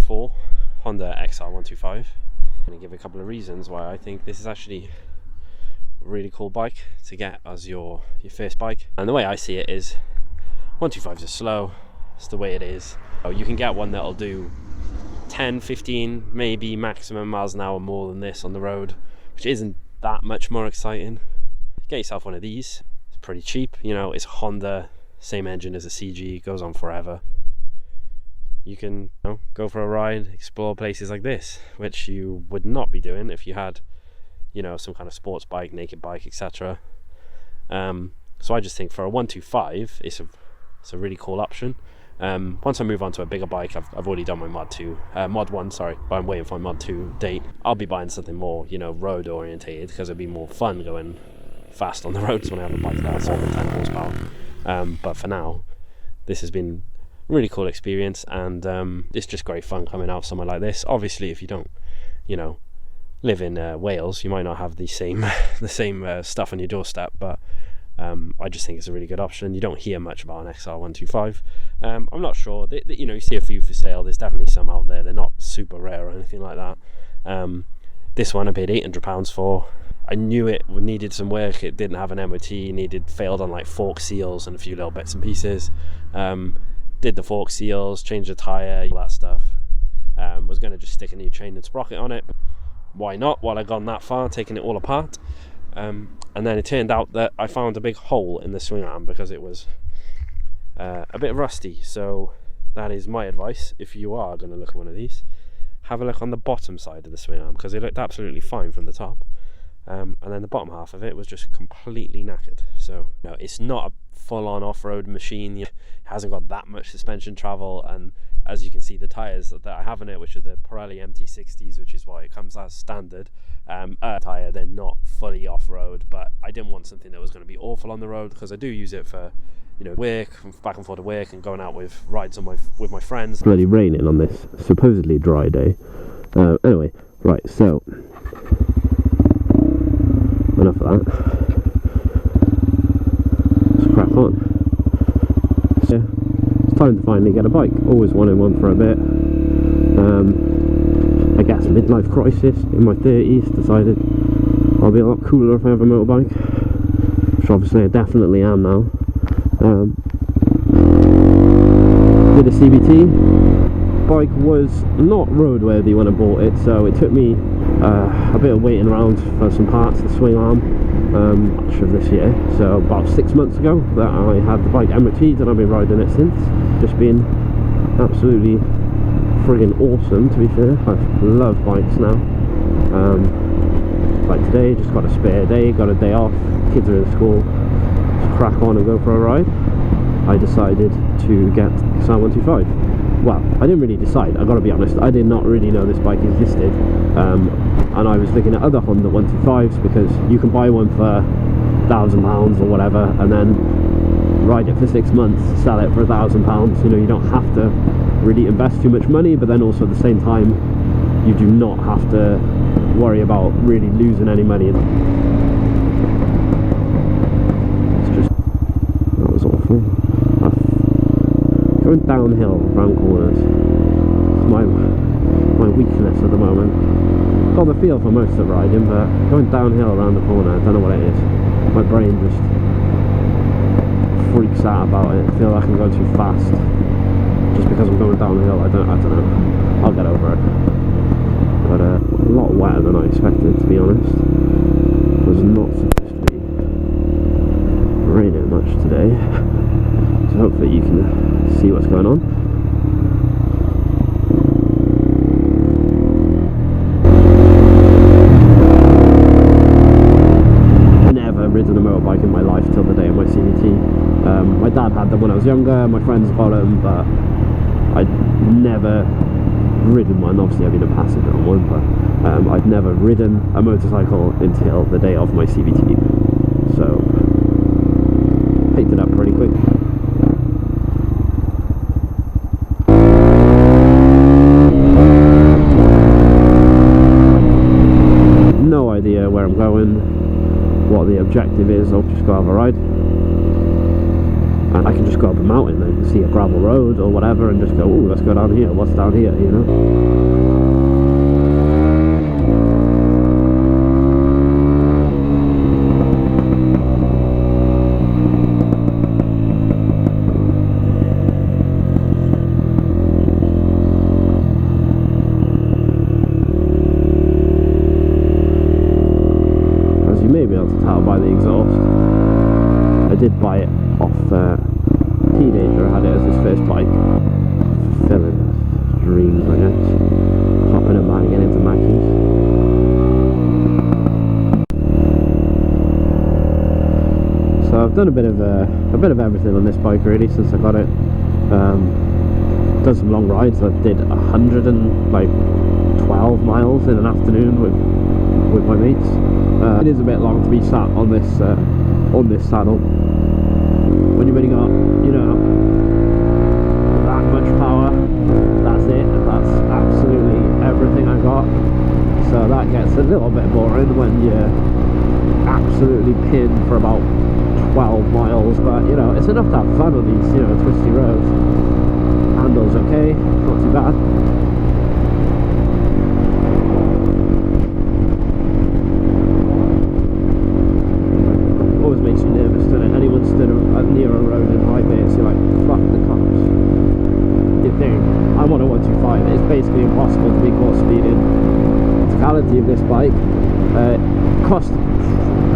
PS4 Honda XR125. I'm going to give a couple of reasons why I think this is actually a really cool bike to get as your first bike. And the way I see it is 125s are slow, it's the way it is. You can get one that'll do 10, 15, maybe maximum miles an hour more than this on the road, which isn't that much more exciting. Get yourself one of these. It's pretty cheap, you know, it's Honda, same engine as a CG, goes on forever. You can, you know, go for a ride, explore places like this, which you would not be doing if you had, you know, some kind of sports bike, naked bike, etc. So I just think for a 125, it's a really cool option. Once I move on to a bigger bike, I've already done my mod 1, sorry, but I'm waiting for my mod 2 date. I'll be buying something more, you know, road orientated, because it'll be more fun going fast on the roads when I have a bike that's over 10 horsepower. But for now, this has been a really cool experience, and it's just great fun coming out somewhere like this. Obviously, if you don't, you know, live in Wales, you might not have the same stuff on your doorstep, but I just think it's a really good option. You don't hear much about an XR125. I'm not sure. You know, you see a few for sale. There's definitely some out there. They're not super rare or anything like that. This one I paid £800 for. I knew it needed some work. It didn't have an MOT. Failed on like fork seals and a few little bits and pieces. Did the fork seals, changed the tyre, all that stuff. Was going to just stick a new chain and sprocket on it. Why not? While I'd gone that far, taking it all apart. And then it turned out that I found a big hole in the swing arm because it was a bit rusty. So that is my advice. If you are going to look at one of these, have a look on the bottom side of the swing arm, because it looked absolutely fine from the top. And then the bottom half of it was just completely knackered. So no, it's not a full-on off-road machine. It hasn't got that much suspension travel, and as you can see, the tyres that I have in it, which are the Pirelli MT60s, which is why it comes as standard tyre, they're not fully off-road, but I didn't want something that was going to be awful on the road, because I do use it for, you know, work, back and forth to work, and going out with rides on with my friends. It's bloody raining on this supposedly dry day. Anyway, right, so enough of that. Let's crack on. So, yeah, it's time to finally get a bike. Always wanted one for a bit. I guess midlife crisis in my 30s, decided I'll be a lot cooler if I have a motorbike, which obviously I definitely am now. Did a CBT. Bike was not roadworthy when I bought it, so it took me a bit of waiting around for some parts, the swing arm, much of this year. So about 6 months ago that I had the bike MOT'd, and I've been riding it since. Just been absolutely friggin' awesome, to be fair. I love bikes now. Like today, just got a spare day, got a day off, kids are in school, just crack on and go for a ride. I decided to get XR125. Well, I didn't really decide, I gotta be honest. I did not really know this bike existed, and I was looking at other Honda 125s, because you can buy one for £1,000 or whatever, and then ride it for 6 months, sell it for £1,000. You know, you don't have to really invest too much money, but then also at the same time, you do not have to worry about really losing any money. It's just, that was awful. Going downhill around corners, it's my weakness at the moment. Got the feel for most of riding, but going downhill around the corner, I don't know what it is. My brain just freaks out about it. I feel like I'm going too fast just because I'm going downhill. I don't know. I'll get over it. But a lot wetter than I expected, to be honest. It was not supposed to be raining much today, so hopefully you can see what's going on. Never ridden a motorbike in my life till the day of my CVT. My dad had them when I was younger, my friends got them, but I'd never ridden one. Obviously I've been a passenger on one, but I'd never ridden a motorcycle until the day of my CVT. So picked it up pretty quick. No idea where I'm going, what the objective is. I'll just go have a ride. And I can just go up a mountain and see a gravel road or whatever and just go, oh, let's go down here, what's down here, you know? By the exhaust, I did buy it off teenager. Had it as his first bike, fulfilling his dreams, I guess. Hopping a bag and getting into Mackies. So I've done a bit of everything on this bike really since I got it. Done some long rides. I did 112 miles in an afternoon with my mates. It is a bit long to be sat on this saddle when you've only got, you know, that much power. That's it. That's absolutely everything I got. So that gets a little bit boring when you're absolutely pinned for about 12 miles. But you know, it's enough to have fun on these, you know, twisty roads. Handle's okay, not too bad. Near a road in high base, you're like, fuck the cops. You think, I'm on a 125, it's basically impossible to be caught speeding. The physicality of this bike, cost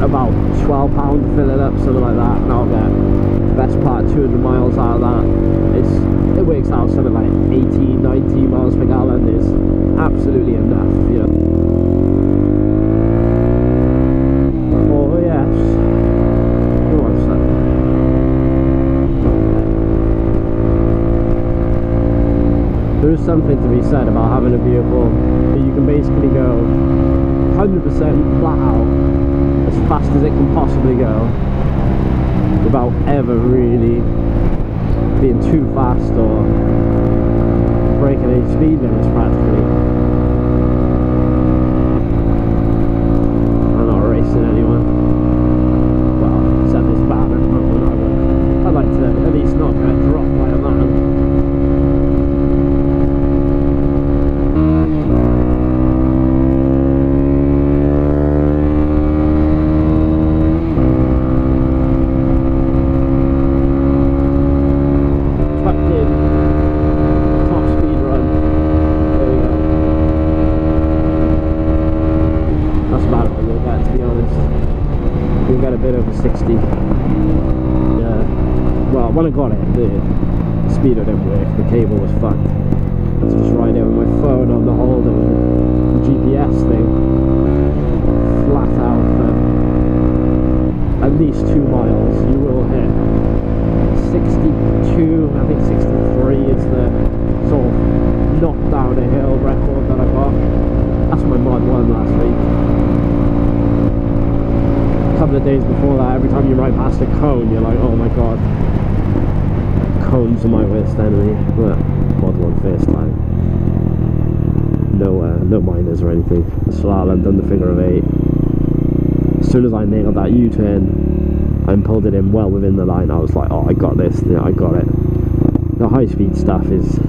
about £12 to fill it up, something like that, and I'll get the best part 200 miles out of that. It works out something like 18, 19 miles per gallon is absolutely enough, you know. Oh yes. There is something to be said about having a vehicle that you can basically go 100% flat out as fast as it can possibly go without ever really being too fast or breaking any speed limits practically. I'm not racing anyone. Well, except this bad at the moment. I'd like to at least not get dropped by a man. Get a bit over 60. Yeah. Well, when I got it, the speedo didn't work. The cable was fucked. I had to just ride it with my phone on the holder with the GPS thing. Flat out for at least 2 miles. You will hit 62. I think 63 is the sort of knock down a hill record that I got. That's my mod 1 last week. A couple of days before that, every time you ride past a cone, you're like, oh my god, cones are my worst enemy. But mod 1 first time, no minors or anything. Slalom, done the figure of 8. As soon as I nailed that U-turn and pulled it in well within the line, I was like, oh, I got this. Yeah, I got it. The high speed stuff is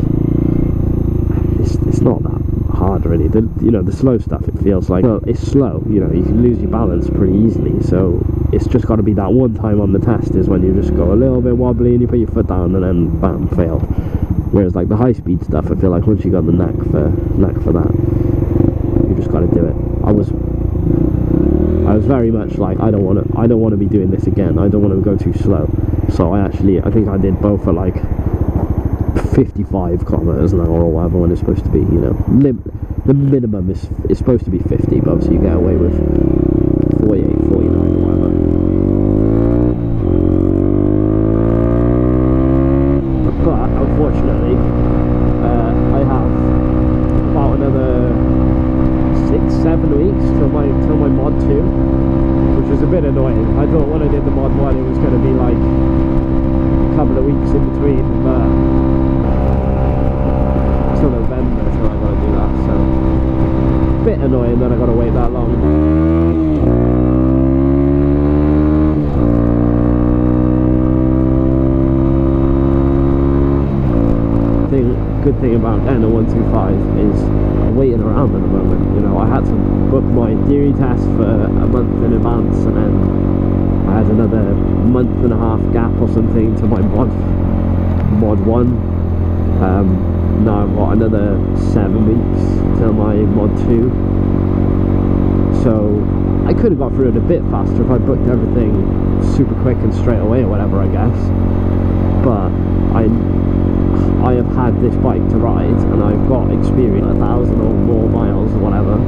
it's not that hard really. The slow stuff, it feels like, well, it's slow, you know, you can lose your balance pretty easily, so it's just got to be that one time on the test is when you just go a little bit wobbly and you put your foot down and then bam, failed. Whereas like the high speed stuff, I feel like once you got the knack for that, you just got to do it. I was very much like, I don't want to be doing this again. I don't want to go too slow. So I think I did both at like 55 kilometers an hour or whatever when it's supposed to be, you know, the minimum is supposed to be 50, but obviously you get away with 48, 49 or whatever. But unfortunately, I have about another 6-7 weeks till my mod 2, which is a bit annoying. I thought when I did the mod 1 it was going to be like a couple of weeks in between, but till November till I gotta do that, so a bit annoying that I gotta wait that long. good thing about getting a 125 is waiting around at the moment. You know, I had to book my theory test for a month in advance, and then I had another month and a half gap or something to my mod 1. Now I've got another 7 weeks till my mod 2. So I could have got through it a bit faster if I booked everything super quick and straight away or whatever, I guess. But I have had this bike to ride, and I've got experience, 1,000 or more miles or whatever.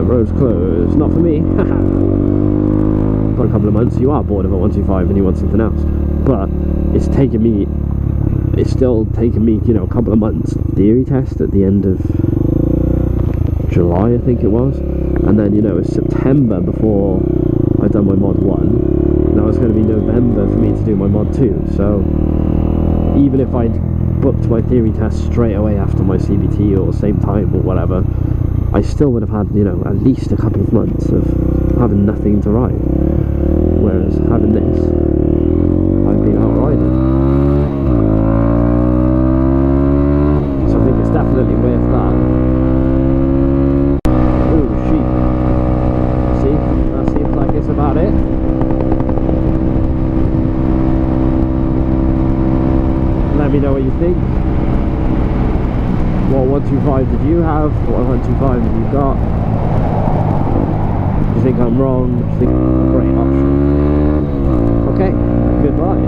Road's closed, not for me. For a couple of months you are bored of a 125 and you want something else. But it's still taken me, you know, a couple of months. Theory test at the end of July, I think it was, and then, you know, it's September before I'd done my mod 1. Now it's going to be November for me to do my mod 2. So even if I'd booked my theory test straight away after my CBT or same time or whatever, I still would have had, you know, at least a couple of months of having nothing to ride. Whereas having this, I've been out riding. So I think it's definitely worth that. Ooh, sheep. See, that seems like it's about it. Let me know what you think. What 125 did you have? What 125 have you got? Do you think I'm wrong? Do you think it's a great option? Okay, goodbye.